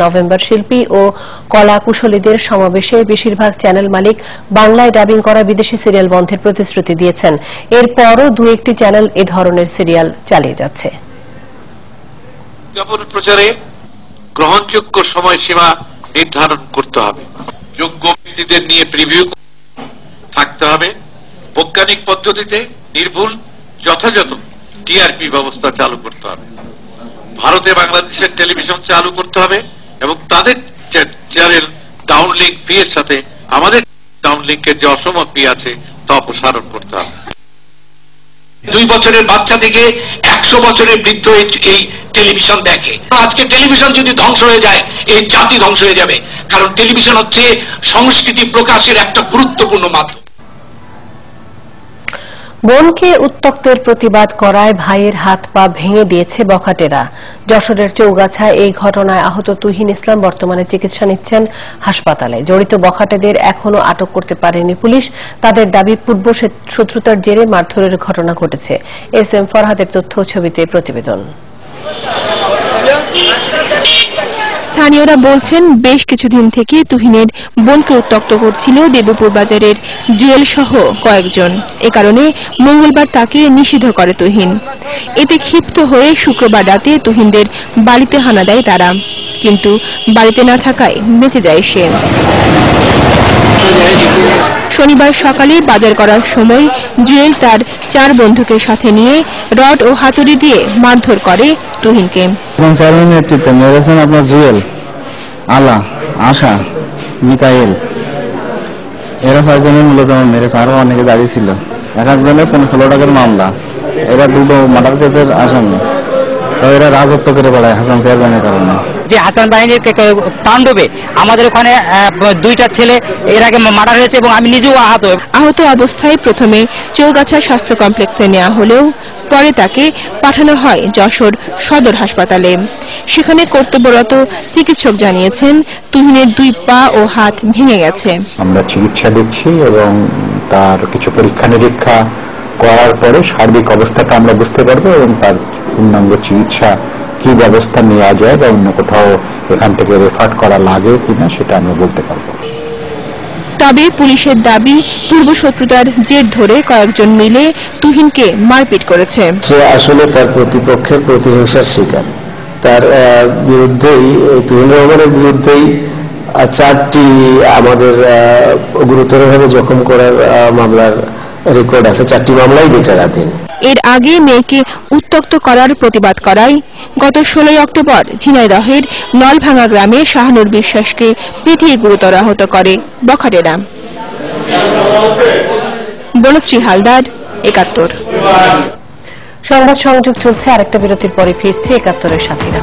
November শিল্পী ও কলা কুশলীদের সমাবেশে বেশিরভাগ চ্যানেল মালিক বাংলায় ডাবিং করা বিদেশি সিরিয়াল বন্ধের প্রতিশ্রুতি দিয়েছেন। এরপরও দু একটি চ্যানেল এ ধরনের সিরিয়াল চালিয়ে যাচ্ছে। বিজ্ঞাপন প্রচারে গ্রহণযোগ্য সময়সীমা নির্ধারণ করতে হবে, যোগ্য ব্যক্তিদের নিয়ে প্রিভিউ থাকতে হবে, বৈজ্ঞানিক পদ্ধতিতে নির্ভুল যথাযথ টিআরপি ব্যবস্থা চালু করতে হবে, ভারতে বাংলাদেশের টেলিভিশন চালু করতে হবে এবং তাদের চ্যানেল ডাউনলিঙ্ক ফি এর সাথে আমাদের ডাউনলিঙ্কের যে অসম ফি আছে তা অপসারণ করতে হবে। 2 বছরের বাচ্চা থেকে 100 বছরের বৃদ্ধ এই টেলিভিশন দেখে। আজকে টেলিভিশন যদি ধ্বংস হয়ে যায় এই জাতি ধ্বংস হয়ে যাবে, কারণ টেলিভিশন হচ্ছে সংস্কৃতি প্রকাশের একটা গুরুত্বপূর্ণ মাধ্যম। বোনকে উত্ত্যক্তের প্রতিবাদ করায় ভাইয়ের হাত পা ভেঙে দিয়েছে বখাটেরা। যশোরের চৌগাছায় এই ঘটনায় আহত তুহিন ইসলাম বর্তমানে চিকিৎসা নিচ্ছেন হাসপাতালে। জড়িত বখাটেদের এখনো আটক করতে পারেনি পুলিশ। তাদের দাবি পূর্ব শত্রুতার জেরে মারধরের ঘটনা ঘটেছে। এস এম ফরহাদের তথ্য ছবিতে প্রতিবেদন। স্থানীয়রা বলছেন বেশ কিছুদিন থেকে তুহিনের বোনকে উত্ত্যক্ত করছিল দেবপুর বাজারের জুয়েল সহ কয়েকজন। এ কারণে মঙ্গলবার তাকে নিষিদ্ধ করে তুহিন। এতে ক্ষিপ্ত হয়ে শুক্রবার রাতে তুহিনদের বাড়িতে হানা দেয় তারা, কিন্তু বাড়িতে না থাকায় বেঁচে যায় সে। শনিবার সকালে বাজার করার সময় জুয়েল তার 4 বন্ধুকে সাথে নিয়ে রড ও হাতুড়ি দিয়ে মারধর করে তুহিনকে। নেতৃত্বে মেরেছেন আপনার জুয়েল, আলা, আশা, মিকাইল, এরা 6 জনের মূলত মেরেছে। আরো অনেকে দাঁড়িয়ে ছিল। এক একজনের 15 টাকার মামলা। এরা 2টো মার্ডার কেসের আসামি। এরা রাজত্ব করে বেড়ায় হাসান চেয়ারম্যানের কারণে। যে হাসান বাহিনীর তাণ্ডবে আমাদের ওখানে 2টা ছেলে এর আগে মার্ডার হয়েছে এবং আমি নিজেও আহত অবস্থায় প্রথমে চৌগাছা স্বাস্থ্য কমপ্লেক্সে নেওয়া হলেও পরে তাকে পাঠানো হয় যশোর সদর হাসপাতালে। সেখানে কর্তব্যরত চিকিৎসক জানিয়েছেন তুহিনের 2 পা ও হাত ভেঙে গেছে। আমরা চিকিৎসা দিচ্ছি এবং তার কিছু পরীক্ষা নিরীক্ষা করার পরে সার্বিক অবস্থাটা আমরা বুঝতে পারবো এবং তার পূর্ণাঙ্গ চিকিৎসা কি ব্যবস্থা নেওয়া যায় বা অন্য কোথাও এখান থেকে রেফার করা লাগে কিনা সেটা আমরা বলতে পারবো। তবে পুলিশের দাবি পূর্ব শত্রুতার জের ধরে কয়েকজন মিলে তুহিনকে মারপিট করেছে। সে আসলে তার প্রতিপক্ষের প্রতিহিংসার শিকার। তার বিরুদ্ধেই, তুহিন রহমানের বিরুদ্ধেই 4টি আমাদের গুরুতরভাবে জখম করার মামলার রেকর্ড আছে। 4টি মামলাই বিচারাধীন। এর আগে মেয়েকে উত্ত্যক্ত করার প্রতিবাদ করায় গত 16 অক্টোবর ঝিনাইদহের নলভাঙা গ্রামে শাহানুর বিশ্বাসকে পিটিয়ে গুরুতর আহত করে বখাটেরা। বনশ্রী হালদার, 71। সংবাদ সংযোগ চলছে, আরেকটা বিরতির পরে ফিরছে 71-এর সাথীরা।